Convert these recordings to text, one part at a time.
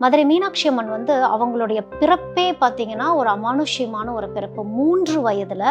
மதுரை மீனாட்சி அம்மன் வந்து அவங்களுடைய பிறப்பே பார்த்தீங்கன்னா ஒரு அமானுஷ்யமான ஒரு பிறப்பு. 3 வயதுல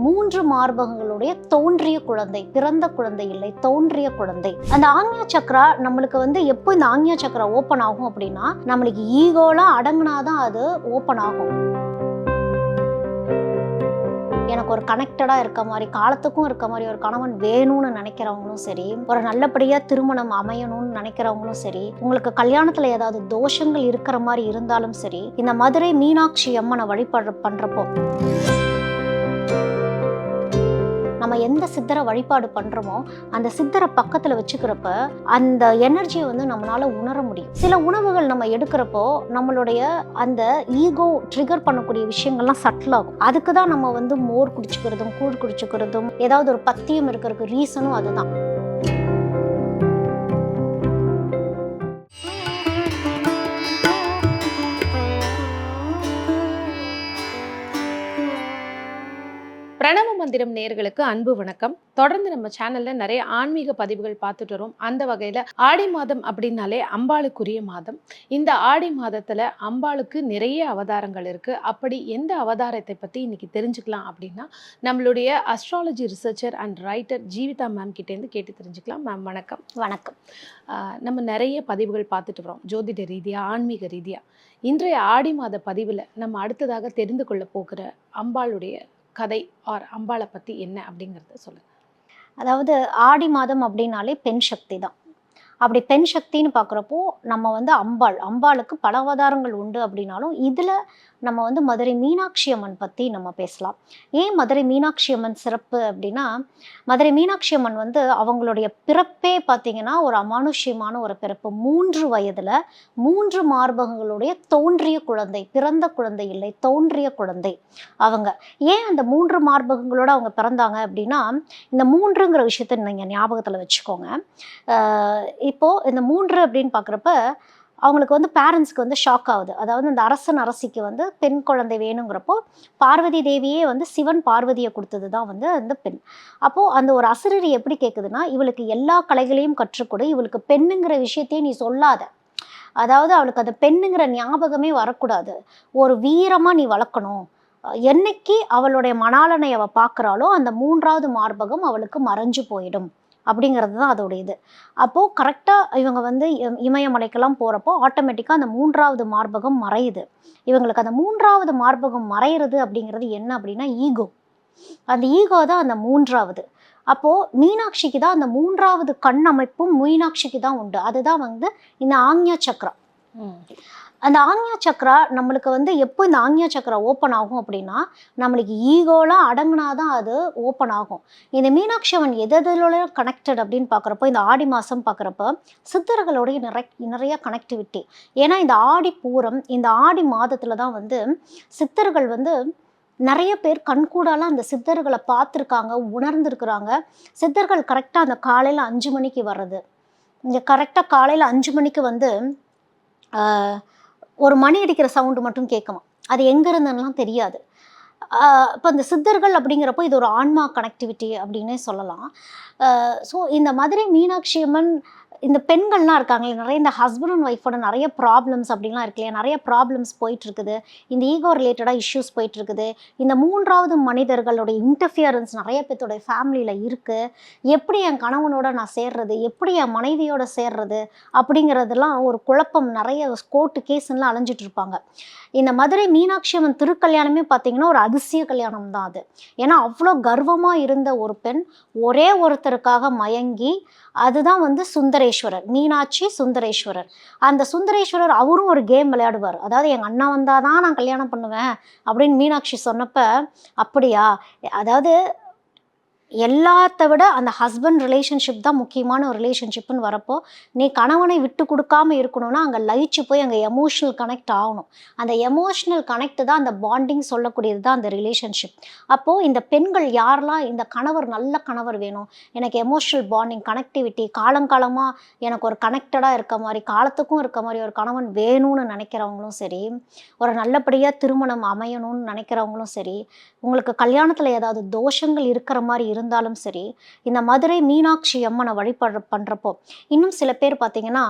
3 மார்பகங்களுடைய தோன்றிய குழந்தை, பிறந்த குழந்தை இல்லை, தோன்றிய குழந்தை. அந்த ஆக்ஞா சக்ரா நம்மளுக்கு வந்து எப்போ இந்த ஆக்ஞா சக்ரா ஓப்பன் ஆகும் அப்படின்னா, நம்மளுக்கு ஈகோலாம் அடங்குனாதான் அது ஓப்பன் ஆகும். எனக்கு ஒரு கனெக்டடா இருக்க மாதிரி, காலத்துக்கும் இருக்க மாதிரி ஒரு கணவன் வேணும்னு நினைக்கிறவங்களும் சரி, ஒரு நல்லபடியா திருமணம் அமையணும்னு நினைக்கிறவங்களும் சரி, உங்களுக்கு கல்யாணத்துல ஏதாவது தோஷங்கள் இருக்கிற மாதிரி இருந்தாலும் சரி, இந்த மதுரை மீனாட்சி அம்மனை வழிபாடு பண்றப்போ, நம்ம எந்த சித்தரை வழிபாடு பண்றோமோ அந்த சித்தரை பக்கத்துல வச்சுக்கிறப்ப அந்த எனர்ஜியை வந்து நம்மளால உணர முடியும். சில உணவுகள் நம்ம எடுக்கிறப்போ நம்மளுடைய அந்த ஈகோ ட்ரிகர் பண்ணக்கூடிய விஷயங்கள்லாம் சட்டில் ஆகும். அதுக்கு தான் நம்ம வந்து மோர் குடிச்சுக்கிறதும் கூழ் குடிச்சுக்கிறதும் ஏதாவது ஒரு பத்தியம் இருக்கிறதுக்கு ரீசனும் அதுதான். பிரணவ மந்திரம் நேயர்களுக்கு அன்பு வணக்கம். தொடர்ந்து நம்ம சேனல்ல நிறைய ஆன்மீக பதிவுகள் பார்த்துட்டு வரோம். அந்த வகையில ஆடி மாதம் அப்படின்னாலே அம்பாளுக்குரிய மாதம். இந்த ஆடி மாதத்துல அம்பாளுக்கு நிறைய அவதாரங்கள் இருக்கு. அப்படி எந்த அவதாரத்தை பத்தி இன்னைக்கு தெரிஞ்சுக்கலாம் அப்படின்னா, நம்மளுடைய astrology researcher and writer Jeevitha ma'am கிட்டேருந்து கேட்டு தெரிஞ்சுக்கலாம். மேம் வணக்கம். வணக்கம். நம்ம நிறைய பதிவுகள் பார்த்துட்டு வரோம், ஜோதிட ரீதியா, ஆன்மீக ரீதியா. இன்றைய ஆடி மாத பதிவில் நம்ம அடுத்ததாக தெரிந்து கொள்ள போகிற அம்பாளுடைய கதை ஆர் அம்பாளை பற்றி என்ன அப்படிங்கிறத சொல்லுங்க. அதாவது ஆடி மாதம் அப்படின்னாலே பெண் சக்தி தான். அப்படி பெண் சக்தின்னு பார்க்குறப்போ நம்ம வந்து அம்பாளுக்கு பல அவதாரங்கள் உண்டு அப்படின்னாலும் இதில் நம்ம வந்து மதுரை மீனாட்சி அம்மன் பற்றி நம்ம பேசலாம். ஏன் மதுரை மீனாட்சி அம்மன் சிறப்பு அப்படின்னா, மதுரை மீனாட்சி அம்மன் வந்து அவங்களுடைய பிறப்பே பார்த்திங்கன்னா ஒரு அமானுஷ்யமான ஒரு பிறப்பு. 3 வயதில் 3 மார்பகங்களுடைய தோன்றிய குழந்தை, பிறந்த குழந்தை இல்லை, தோன்றிய குழந்தை அவங்க. ஏன் அந்த 3 மார்பகங்களோடு அவங்க பிறந்தாங்க அப்படின்னா, இந்த 3ங்கிற விஷயத்தை நீங்கள் ஞாபகத்தில் வச்சுக்கோங்க. இப்போது இந்த 3 அப்படின்னு பார்க்குறப்ப அவங்களுக்கு வந்து பேரண்ட்ஸ்க்கு வந்து ஷாக் ஆகுது. அதாவது இந்த அரசன் அரசிக்கு வந்து பெண் குழந்தை வேணுங்கிறப்போ பார்வதி தேவியே வந்து சிவன் பார்வதியை கொடுத்தது தான் வந்து அந்த பெண். அப்போது அந்த ஒரு அசுரரி எப்படி கேட்குதுன்னா, இவளுக்கு எல்லா கலைகளையும் கற்றுக்கொடு, இவளுக்கு பெண்ணுங்கிற விஷயத்தையே நீ சொல்லாத. அதாவது அவளுக்கு அந்த பெண்ணுங்கிற ஞாபகமே வரக்கூடாது, ஒரு வீரமாக நீ வளர்க்கணும். என்னைக்கு அவளுடைய மணாளனை அவள் பார்க்குறாளோ அந்த 3வது மார்பகம் அவளுக்கு மறைஞ்சு போயிடும் அப்படிங்கிறது தான் அதோட இது. அப்போது கரெக்டாக இவங்க வந்து இமயமலைக்கெல்லாம் போகிறப்போ ஆட்டோமேட்டிக்காக அந்த 3வது மார்பகம் மறையுது. இவங்களுக்கு அந்த 3வது மார்பகம் மறையிறது அப்படிங்கிறது என்ன அப்படின்னா ஈகோ. அந்த ஈகோ தான் அந்த 3வது. அப்போது மீனாட்சிக்கு தான் அந்த 3வது கண் அமைப்பும் மீனாட்சிக்கு தான் உண்டு. அதுதான் வந்து இந்த ஆக்ஞா சக்ரா. அந்த ஆக்ஞா சக்ரா நம்மளுக்கு வந்து எப்போ இந்த ஆக்ஞா சக்ரா ஓப்பன் ஆகும் அப்படின்னா, நம்மளுக்கு ஈகோலாம் அடங்குனாதான் அது ஓப்பன் ஆகும். இந்த மீனாட்சி அம்மன் எதோட கனெக்டட் அப்படின்னு பார்க்குறப்போ, இந்த ஆடி மாதம் பார்க்குறப்ப சித்தர்களுடைய நிறைய கனெக்டிவிட்டி. ஏன்னா இந்த ஆடி பூரம், இந்த ஆடி மாதத்தில் தான் வந்து சித்தர்கள் வந்து நிறைய பேர் கண்கூடாலாம் அந்த சித்தர்களை பார்த்துருக்காங்க, உணர்ந்துருக்குறாங்க. சித்தர்கள் கரெக்டாக அந்த காலையில் 5 மணிக்கு வர்றது, இங்கே கரெக்டாக காலையில் 5 மணிக்கு வந்து ஒரு மணி அடிக்கிற சவுண்டு மட்டும் கேட்குமா, அது எங்கே இருந்துலாம் தெரியாது. இப்போ இந்த சித்தர்கள் அப்படிங்கிறப்போ இது ஒரு ஆன்மா கனெக்டிவிட்டி அப்படின்னே சொல்லலாம். ஸோ இந்த மதுரை மீனாட்சி அம்மன் இந்த பெண்கள்லாம் இருக்காங்களே, நிறைய இந்த ஹஸ்பண்ட் அண்ட் ஒய்ஃபோட நிறைய ப்ராப்ளம்ஸ் அப்படின்லாம் இருக்கு இல்லையா, நிறைய ப்ராப்ளம்ஸ் போயிட்டுருக்குது. இந்த ஈகோ ரிலேட்டடாக இஷ்யூஸ் போயிட்டுருக்குது. இந்த 3வது மனிதர்களோட இன்டர்ஃபியரன்ஸ் நிறைய பேர்த்தோடைய ஃபேமிலியில் இருக்குது. எப்படி என் கணவனோட நான் சேர்றது, எப்படி என் மனைவியோட சேர்றது அப்படிங்கிறதுலாம் ஒரு குழப்பம், நிறைய கோர்ட்டு கேஸ்லாம் அலைஞ்சிட்டு இருப்பாங்க. இந்த மதுரை மீனாட்சி அம்மன் திருக்கல்யாணமே பார்த்திங்கன்னா ஒரு அதிசய கல்யாணம் தான் அது. ஏன்னா அவ்வளோ கர்வமாக இருந்த ஒரு பெண் ஒரே ஒருத்தருக்காக மயங்கி, அதுதான் வந்து சுந்தரேஸ்வரர், மீனாட்சி சுந்தரேஸ்வரர். அந்த சுந்தரேஸ்வரர் அவரும் ஒரு கேம் விளையாடுவார். அதாவது எங்கள் அண்ணா வந்தால் தான் நான் கல்யாணம் பண்ணுவேன் அப்படின்னு மீனாட்சி சொன்னப்போ, அப்படியா, அதாவது எல்லாத்த விட அந்த ஹஸ்பண்ட் ரிலேஷன்ஷிப் தான் முக்கியமான ஒரு ரிலேஷன்ஷிப்னு வரப்போ, நீ கணவனை விட்டு கொடுக்காம இருக்கணும்னா அங்கே லயிச்சு போய் அங்கே எமோஷ்னல் கனெக்ட் ஆகணும். அந்த எமோஷ்னல் கனெக்ட் தான் அந்த பாண்டிங் சொல்லக்கூடியது தான் அந்த ரிலேஷன்ஷிப். அப்போது இந்த பெண்கள் யாரெல்லாம் இந்த கணவர் நல்ல கணவர் வேணும், எனக்கு எமோஷ்னல் பாண்டிங் கனெக்டிவிட்டி காலங்காலமாக எனக்கு ஒரு கனெக்டடாக இருக்க மாதிரி, காலத்துக்கும் இருக்க மாதிரி ஒரு கணவன் வேணும்னு நினைக்கிறவங்களும் சரி, ஒரு நல்லபடியாக திருமணம் அமையணும்னு நினைக்கிறவங்களும் சரி, உங்களுக்கு கல்யாணத்தில் ஏதாவது தோஷங்கள் இருக்கிற மாதிரி இருந்தாலும் சரி, இந்த மதுரை மீனாட்சி அம்மனை பண்றப்போ இன்னும் சில பேர் பார்த்தீங்கன்னா,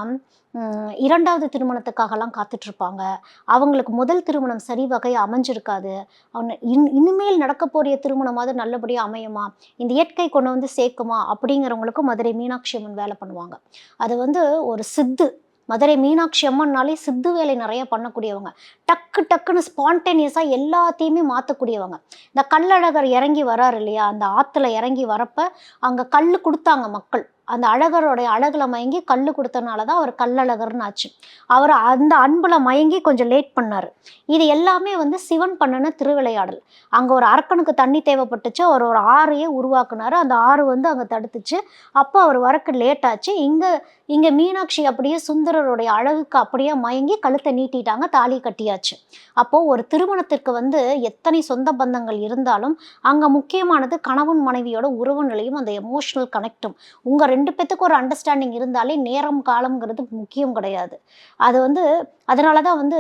2வது திருமணத்துக்காகலாம் காத்துட்ருப்பாங்க. அவங்களுக்கு முதல் திருமணம் சரிவகையா அமைஞ்சிருக்காது. அவங்க இனிமேல் நடக்கப்போறிய திருமணமாவது நல்லபடியா அமையுமா? இந்த இயற்கை கொண்டு வந்து சேர்க்குமா? அப்படிங்கிறவங்களுக்கும் மதுரை மீனாட்சி அம்மன் வேலை பண்ணுவாங்க. அது வந்து ஒரு சித்து. மதுரை மீனாட்சி அம்மன்னாலே சித்து வேலை நெறைய பண்ணக்கூடியவங்க. டக்கு டக்குன்னு ஸ்பான்டேனியஸா எல்லாத்தையுமே மாத்தக்கூடியவங்க. இந்த கள்ளழகர் இறங்கி வராரு இல்லையா? அந்த ஆத்துல இறங்கி வரப்ப, அங்க கல்லு குடுத்தாங்க மக்கள். அந்த அழகருடைய அழகுல மயங்கி கல்லு குடுத்தனால தான் அவர் கள்ளழகர்ன்னு ஆச்சு. அவரு அந்த அன்புல மயங்கி கொஞ்சம் லேட் பண்ணாரு. இது எல்லாமே வந்து சிவன் பண்ணுன திருவிளையாடல். அங்க ஒரு அரக்கனுக்கு தண்ணி தேவைப்பட்டுச்சு. அவர் ஒரு ஆறையே உருவாக்குனாரு. அந்த ஆறு வந்து அங்க தடுத்துச்சு. அப்போ அவர் வரக்கு லேட் ஆச்சு. இங்க இங்க மீனாட்சி அப்படியே சுந்தரருடைய அழகுக்கு அப்படியே மயங்கி கழுத்தை நீட்டிட்டாங்க. தாலி கட்டியாச்சு. அப்போ ஒரு திருமணத்திற்கு வந்து எத்தனை சொந்த பந்தங்கள் இருந்தாலும், அங்க முக்கியமானது கணவன் மனைவியோட உறவு நிலையும், அந்த எமோஷனல் கனெக்டும். உங்க 2 பேத்துக்கும் ஒரு அண்டர்ஸ்டாண்டிங் இருந்தாலே நேரம், காலம்ங்கிறது முக்கியம் கிடையாது. அது வந்து அதனால தான் வந்து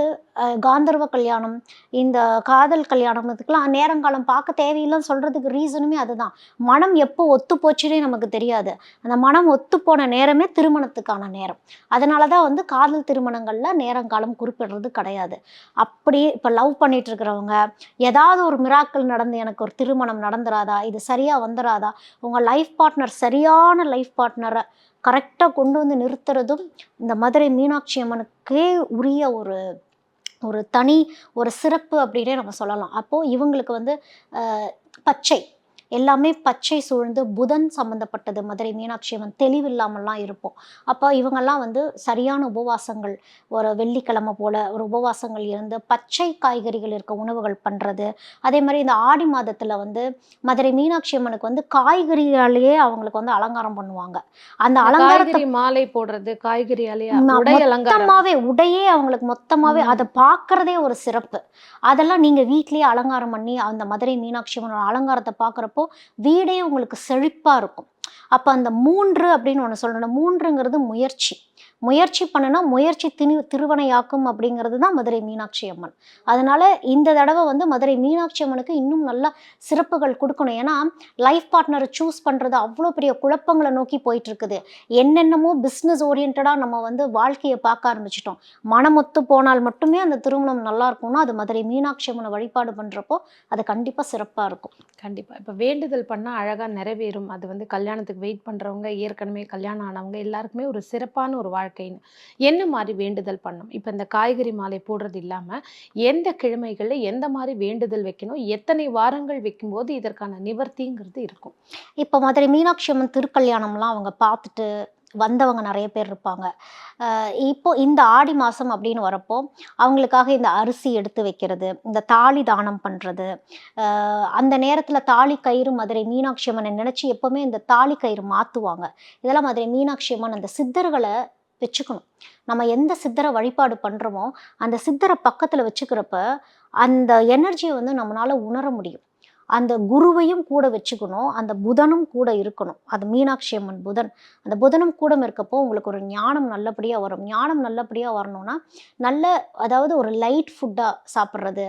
காந்தர்வ கல்யாணம், இந்த காதல் கல்யாணம் இதுக்கெல்லாம் நேரங்காலம் பார்க்க தேவையில்லன்னு சொல்றதுக்கு ரீசனுமே அதுதான். மனம் எப்போ ஒத்து போச்சுன்னே நமக்கு தெரியாது. அந்த மனம் ஒத்துப்போன நேரமே திருமணத்துக்கான நேரம். அதனால தான் வந்து காதல் திருமணங்கள்ல நேரங்காலம் குறிப்பிடுறது கிடையாது. அப்படியே இப்ப லவ் பண்ணிட்டு இருக்கிறவங்க, ஏதாவது ஒரு மிராக்கிள் நடந்து எனக்கு ஒரு திருமணம் நடந்துராதா? இது சரியா வந்துராதா? உங்க லைஃப் பார்ட்னர் சரியான லைஃப் பார்ட்னர கரெக்ட்டா கொண்டு வந்து நிறுத்துறதும், இந்த மதுரை மீனாட்சி அம்மனுக்கே உரிய ஒரு ஒரு தனி ஒரு சிறப்பு அப்படின்னே நம்ம சொல்லலாம். அப்போ இவங்களுக்கு வந்து அ பச்சை எல்லாமே பச்சை சூழ்ந்து புதன் சம்மந்தப்பட்டது மதுரை மீனாட்சி அம்மன் தெளிவில்லாமல்லாம் இருப்போம். அப்போ இவங்கெல்லாம் வந்து சரியான உபவாசங்கள் ஒரு வெள்ளிக்கிழமை போல ஒரு உபவாசங்கள் இருந்து பச்சை காய்கறிகள் இருக்க உணவுகள் பண்ணுறது. அதே மாதிரி இந்த ஆடி மாதத்தில் வந்து மதுரை மீனாட்சி அம்மனுக்கு வந்து காய்கறியாலேயே அவங்களுக்கு வந்து அலங்காரம் பண்ணுவாங்க. அந்த இந்த அலங்காரத்தை காய்கறி மாலை போடுறது, காய்கறி அலையா உடை அலங்காரம். மொத்தமாவே உடையே அவங்களுக்கு மொத்தமாவே ம். அத பார்க்கறதே ஒரு சிறப்பு. அதெல்லாம் நீங்க வீட்லயே அலங்காரம் பண்ணி, அந்த மதுரை மீனாட்சி அம்மனோட அலங்காரத்த பார்க்கறப்போ, வீடே உங்களுக்கு செழிப்பா இருக்கும். அப்ப அந்த 3 அப்படின்னு ஒண்ணு சொல்லணும். 3ங்கிறது முயற்சி. முயற்சி பண்ணுனா, முயற்சி திருவினையாக்கும் அப்படிங்கிறது தான் மதுரை மீனாட்சி அம்மன். அதனால இந்த தடவ வந்து மதுரை மீனாட்சி அம்மனுக்கு இன்னும் நல்லா சிறப்புகள் குடுக்கணும். ஏன்னா, லைஃப் பார்ட்னர சூஸ் பண்றது அவ்ளோ பெரிய குழப்பங்கள நோக்கி போயிட்டுருக்குது. என்னென்னமோ பிசினஸ் ஓரியன்டடா நம்ம வந்து வாழ்க்கைய பார்க்க ஆரம்பிச்சுட்டோம். மனம் ஒத்து போனால் மட்டுமே அந்த திருமணம் நல்லா இருக்கும்னா, அது மதுரை மீனாட்சி அம்மன வழிபாடு பண்றப்போ, அது கண்டிப்பா சிறப்பா இருக்கும். கண்டிப்பா. இப்ப வேண்டுதல் பண்ணா அழகா நிறைவேறும். அது வந்து கல்யாணத்துக்கு வெயிட் பண்றவங்க, ஏற்கனவே கல்யாணம் ஆனவங்க எல்லாருக்குமே ஒரு சிறப்பான ஒரு வாழ்க்கைன்னு. என்ன மாரி வேண்டுதல் பண்ணணும்? இப்ப இந்த காய்கறி மாலை போடுறது இல்லாம, எந்த கிழமைகள்ல எந்த மாரி வேண்டுதல் வைக்கணும்? எத்தனை வாரங்கள் வைக்கும்போது இதற்கான நிவர்த்திங்கிறது இருக்கும்? இப்ப மதுரை மீனாட்சி அம்மன் திருக்கல்யாணம்லாம் அவங்க பார்த்துட்டு வந்தவங்க நெறைய பேர் இருப்பாங்க. இப்போ இந்த ஆடி மாசம் அப்படின்னு வரப்போ, அவங்களுக்காக இந்த அரிசி எடுத்து வைக்கிறது, இந்த தாலி தானம் பண்றது, அந்த நேரத்தில தாலி கயிறு மதுரை மீனாட்சி அம்மன நினைச்சு எப்பவுமே இந்த தாலி கயிறு மாத்துவாங்க. இதெல்லாம் மதுரை மீனாட்சி அம்மன் அந்த சித்தர்கள வச்சுக்கணும். நம்ம எந்த சித்தர வழிபாடு பண்றோமோ, அந்த சித்தர பக்கத்துல வச்சுக்கிறப்ப, அந்த எனர்ஜிய வந்து நம்மனால உணர முடியும். அந்த குருவையும் கூட வச்சுக்கணும். அந்த புதனும் கூட இருக்கணும். அது மீனாட்சி அம்மன் புதன். அந்த புதனும் கூட இருக்கப்போ உங்களுக்கு ஒரு ஞானம் நல்லபடியா வரும். ஞானம் நல்லபடியா வரணும்னா, நல்ல அதாவது ஒரு லைட் ஃபுட்டா சாப்பிடுறது.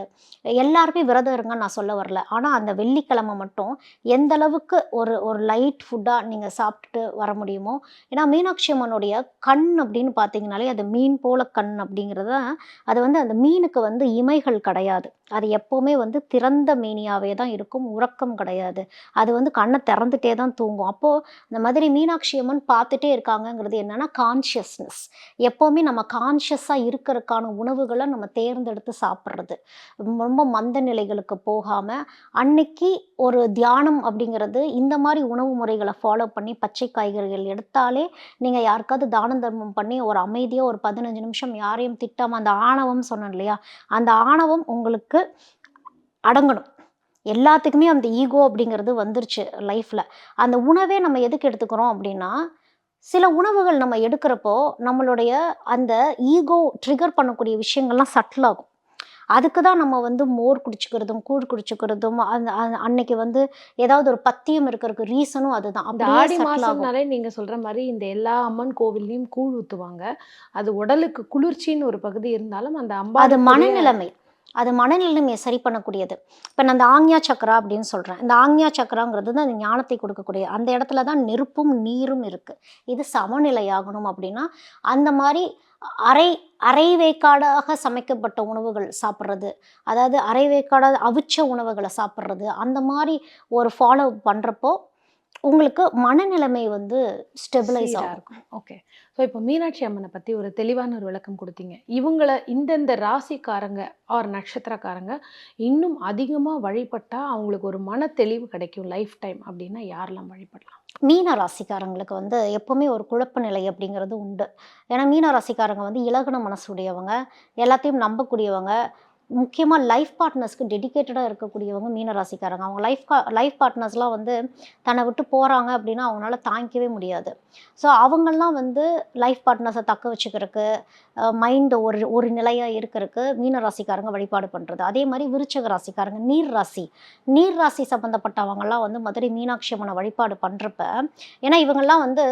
எல்லாருமே விரதம் இருங்கன்னு நான் சொல்ல வரல. ஆனா அந்த வெள்ளிக்கிழமை மட்டும் எந்த அளவுக்கு ஒரு ஒரு லைட் ஃபுட்டா நீங்க சாப்பிட்டுட்டு வர முடியுமோ, ஏன்னா மீனாட்சி அம்மனுடைய கண் அப்படின்னு பார்த்தீங்கனாலே, அது மீன் போல கண் அப்படிங்கிறது தான் அது வந்து அந்த மீனுக்கு வந்து இமைகள் கிடையாது. அது எப்பவுமே வந்து திறந்த மேனியாவே தான் இருக்கும். உறக்கம் கிடையாது. அது வந்து கண்ண திறந்துட்டே தான் தூங்கும். அப்போ இந்த மாதிரி மீனாட்சி அம்மன் பார்த்துட்டே இருக்காங்கங்கிறது என்னன்னா கான்ஷியஸ்னஸ். எப்பவுமே நம்ம கான்ஷியஸா இருக்கறக்கான உணவுகள நம்ம தேர்ந்தெடுத்து சாப்பிடுறது. ரொம்ப மந்த நிலைகளுக்கு போகாம, அன்னைக்கு ஒரு தியானம் அப்படிங்கிறது இந்த மாரி உணவு முறைகள ஃபாலோ பண்ணி பச்சை காய்கறிகள் எடுத்தாலே, நீங்க யாருக்காவது தானம் தர்மம் பண்ணி ஒரு அமைதியா ஒரு 15 நிமிஷம் யாரையும் திட்டாம அந்த ஆணவம் சொன்னேன் இல்லையா? அந்த ஆணவம் உங்களுக்கு அடங்கணும். எல்லாத்துக்குமே அந்த ஈகோ அப்படிங்கிறது வந்துருச்சு லைஃப்ல. அந்த உணவே நம்ம எதுக்கு எடுத்துக்கிறோம் அப்படின்னா, சில உணவுகள் நம்ம எடுக்கிறப்போ, நம்மளுடைய அந்த ஈகோ ட்ரிகர் பண்ணக்கூடிய விஷயங்கள்லாம் சட்டில் ஆகும். அதுக்கு தான் நம்ம வந்து மோர் குடிச்சுக்கிறதும், கூழ் குடிச்சுக்கிறதும், அந்த அன்னைக்கு வந்து ஏதாவது ஒரு பத்தியம் இருக்கிறதுக்கு ரீசனும் அதுதான். இந்த அப்படியே ஆடி செட்டில் ஆகும். மாசம்னாலே நீங்க சொல்ற மாரி இந்த எல்லா அம்மன் கோவில்லயும் கூழ் ஊத்துவாங்க. அது உடலுக்கு குளிர்ச்சின்னு ஒரு பகுதி இருந்தாலும், அந்த அது அம்பாளுக்குரிய மனநிலைமை. அது மனநிலைமையை சரி பண்ணக்கூடியது. இப்போ நான் அந்த ஆக்ஞா சக்கரா அப்படின்னு சொல்கிறேன். இந்த ஆக்ஞா சக்கராங்கிறது தான் அந்த ஞானத்தை கொடுக்கக்கூடிய அந்த இடத்துல தான் நெருப்பும் நீரும் இருக்குது. இது சமநிலையாகணும் அப்படின்னா அந்த மாதிரி அரை அரை வேக்காடாக சமைக்கப்பட்ட உணவுகள் சாப்பிட்றது, அதாவது அரை வேக்காடாக அவிச்ச உணவுகளை சாப்பிட்றது, அந்த மாதிரி ஒரு ஃபாலோ பண்ணுறப்போ உங்களுக்கு மனநிலைமை வந்து ஸ்டெபிலைஸ் சீரா ஆகும். இருக்கும். ஓகே. ஸோ இப்போ மீனாட்சி அம்மனை பத்தி ஒரு தெளிவான ஒரு விளக்கம் குடுத்தீங்க. இவங்கள இந்தந்த ராசிக்காரங்க ஆர் நட்சத்திரக்காரங்க இன்னும் அதிகமா வழிபட்டா அவங்களுக்கு ஒரு மன தெளிவு கிடைக்கும் லைஃப் டைம் அப்படின்னா யாரெல்லாம் வழிபடலாம்? மீன ராசிக்காரங்களுக்கு வந்து எப்பவுமே ஒரு குழப்ப நிலை அப்படிங்கிறது உண்டு. ஏன்னா மீன ராசிக்காரங்க வந்து இலகுன மனசுடையவங்க, எல்லாத்தையும் நம்பக்கூடியவங்க. முக்கியமா லைஃப் பார்ட்னர்ஸ்க்கு டெடிகேட்டடா இருக்கக்கூடியவங்க மீன ராசிக்காரங்க. அவங்க லைஃப் பார்ட்னர்ஸ்லாம் வந்து தன்னை விட்டு போறாங்க அப்படின்னா அவங்களால தாங்கிக்கவே முடியாது. ஸோ அவங்கலாம் வந்து லைஃப் பார்ட்னர்ஸை தக்க வச்சுக்கிறதுக்கு, மைண்ட் ஒரு ஒரு நிலையா இருக்கறக்கு மீன ராசிக்காரங்க வழிபாடு பண்றது. அதே மாரி விருச்சிக ராசிக்காரங்க நீர் ராசி சம்மந்தப்பட்டவங்கலாம் வந்து மதுரை மீனாட்சி அம்மனை வழிபாடு பண்றப்ப, ஏன்னா இவங்கலாம் வந்து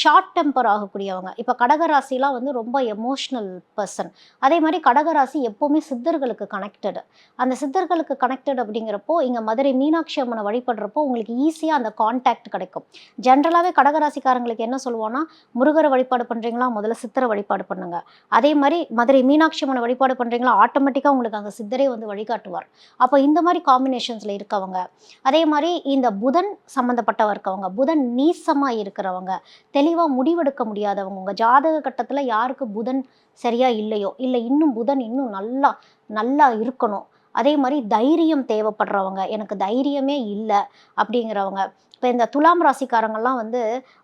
ஷார்ட் டெம்பர் ஆகக்கூடியவங்க. இப்போ கடகராசிலாம் வந்து ரொம்ப எமோஷ்னல் பெர்சன். அதே மாதிரி கடகராசி எப்போவுமே சித்தர்களுக்கு கனெக்டடு. அந்த சித்தர்களுக்கு கனெக்டட் அப்படிங்கிறப்போ இங்கே மதுரை மீனாட்சி அம்மனை வழிபடுறப்போ உங்களுக்கு ஈஸியாக அந்த கான்டாக்ட் கிடைக்கும். ஜென்ரலாகவே கடகராசிக்காரங்களுக்கு என்ன சொல்லுவோன்னா, முருகரை வழிபாடு பண்ணுறீங்களா முதல்ல சித்தரை வழிபாடு பண்ணுங்க. அதே மாதிரி மதுரை மீனாட்சி அம்மனை வழிபாடு பண்ணுறீங்களா ஆட்டோமேட்டிக்காக உங்களுக்கு அங்கே சித்தரே வந்து வழிகாட்டுவார். அப்போ இந்த மாதிரி காம்பினேஷன்ஸில் இருக்கவங்க, அதே மாதிரி இந்த புதன் சம்மந்தப்பட்டவ இருக்கவங்க, புதன் நீசமாக இருக்கிறவங்க, தெளிவாக முடிவெடுக்க முடியாதவங்க, உங்கள் ஜாதக கட்டத்தில் யாருக்கு புதன் சரியா இல்லையோ, இல்லை இன்னும் புதன் இன்னும் நல்லா நல்லா இருக்கணும், அதே மாதிரி தைரியம் தேவைப்படுறவங்க, எனக்கு தைரியமே இல்லை அப்படிங்கிறவங்க. இப்போ இந்த துலாம் ராசிக்காரங்கள்லாம் வந்து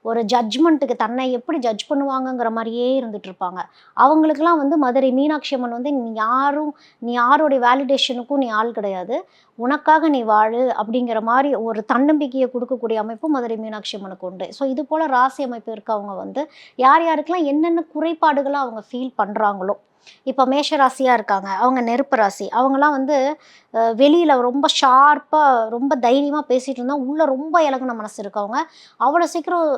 ஒரு ஜட்ஜ்மெண்ட்டுக்கு தன்னை எப்படி ஜட்ஜ் பண்ணுவாங்கங்கிற மாதிரியே இருந்துட்டு இருப்பாங்க. அவங்களுக்கெல்லாம் வந்து மதுரை மீனாட்சி அம்மன் வந்து நீ யாருடைய வேலிடேஷனுக்கும் நீ ஆள் கிடையாது, உனக்காக நீ வாழு அப்படிங்கிற மாதிரி ஒரு தன்னம்பிக்கையை கொடுக்கக்கூடிய அமைப்பு மதுரை மீனாட்சி அம்மனுக்கு உண்டு. ஸோ இது போல் ராசி அமைப்பு இருக்கவங்க வந்து யார் யாருக்கெல்லாம் என்னென்ன குறைபாடுகளை அவங்க ஃபீல் பண்ணுறாங்களோ, இப்போ மேஷ ராசியாக இருக்காங்க, அவங்க நெருப்பு ராசி, அவங்களாம் வந்து வெளியில் ரொம்ப ஷார்ப்பாக ரொம்ப தைரியமாக பேசிகிட்டு இருந்தால் உள்ளே ரொம்ப இலகுன மனசு இருக்கவங்க, அவ்வளோ சீக்கிரம்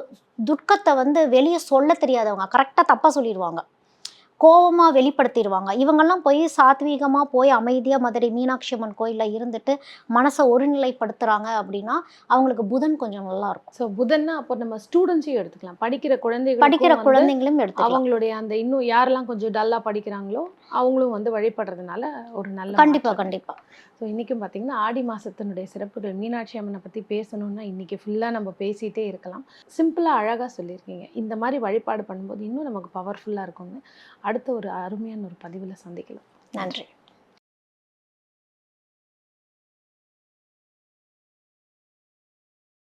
துக்கத்தை வந்து வெளியே சொல்ல தெரியாதவங்க, கரெக்டாக தப்பாக சொல்லிடுவாங்க, கோவமாக வெளிப்படுத்திடுவாங்க. இவங்கெல்லாம் போய் சாத்வீகமாக போய் அமைதியாக மதுரை மீனாட்சி அம்மன் கோயிலில் இருந்துட்டு மனசை ஒருநிலைப்படுத்துகிறாங்க அப்படின்னா அவங்களுக்கு புதன் கொஞ்சம் நல்லாயிருக்கும். ஸோ புதன்னா அப்போ நம்ம ஸ்டூடெண்ட்ஸையும் எடுத்துக்கலாம். படிக்கிற படிக்கிற குழந்தைகளுக்கும் வந்து குழந்தைங்களும் எடுத்துக்கலாம். அவங்களுடைய அந்த இன்னும் யாரெல்லாம் கொஞ்சம் டல்லா படிக்கிறாங்களோ அவங்களும் வந்து வழிபடுறதுனால ஒரு நல்ல கண்டிப்பாக மாற்றம். கண்டிப்பாக. ஸோ இன்றைக்கும் பார்த்திங்கன்னா ஆடி மாதத்தினுடைய சிறப்புகள் மீனாட்சி அம்மனை பற்றி பேசணுன்னா இன்றைக்கி ஃபுல்லாக நம்ம பேசிகிட்டே இருக்கலாம். சிம்பிளாக அழகாக சொல்லியிருக்கீங்க. இந்த மாதிரி வழிபாடு பண்ணும்போது இன்னும் நமக்கு பவர்ஃபுல்லாக இருக்கும்னு. அடுத்த ஒரு அருமையான ஒரு பதிவில் சந்திக்கலாம். நன்றி.